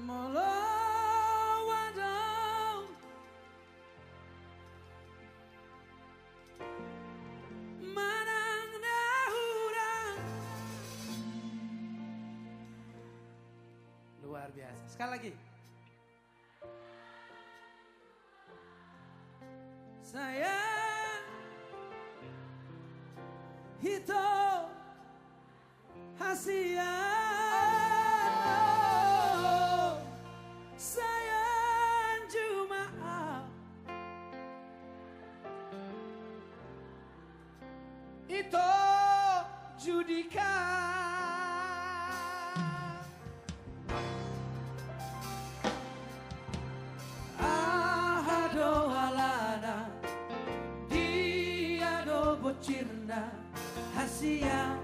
Molo wadong manang dahurang. Luar biasa. Sekali lagi. Sayang hito hasian sayang juma'a itu judika ahado halana diado bocirna hasian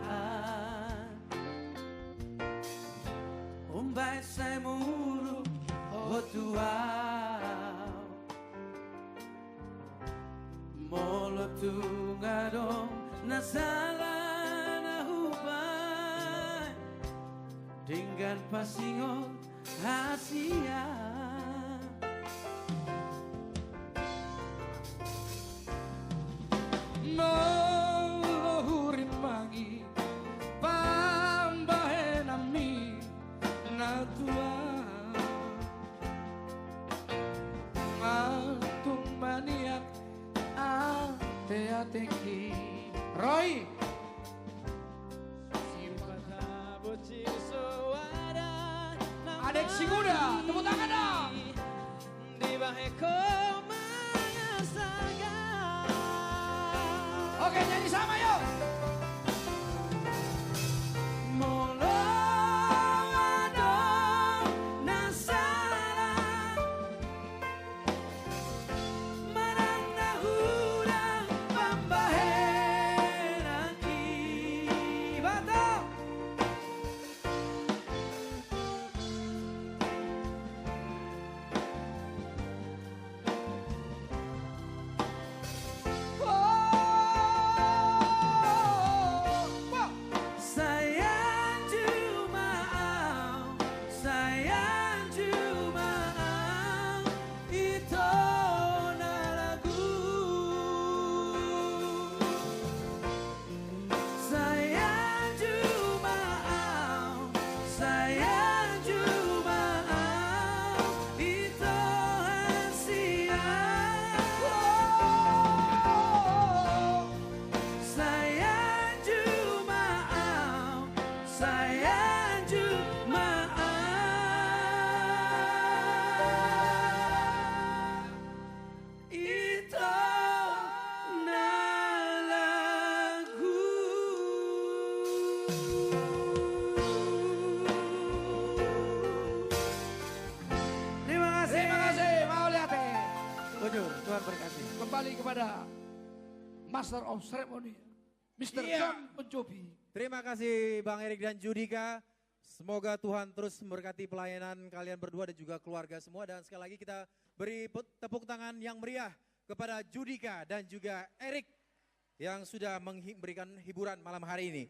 umbai sai muru hotuau molo tungadong nasala na hubay dengan pasingon hasia molo hurimangi pambahe nami natua matung maniak ate-ateki Roy Adek Siguda, tepuk tangan dong di baheko mangasaga. Oke, nyanyi sama yuk. Molo wadong nasara marang nahurang pambahen akibato Tuhan berkati. Kembali kepada Master of Ceremony, Mr. John Penjobi. Terima kasih Bang Erik dan Judika. Semoga Tuhan terus memberkati pelayanan kalian berdua dan juga keluarga semua. Dan sekali lagi kita beri tepuk tangan yang meriah kepada Judika dan juga Erik yang sudah memberikan hiburan malam hari ini.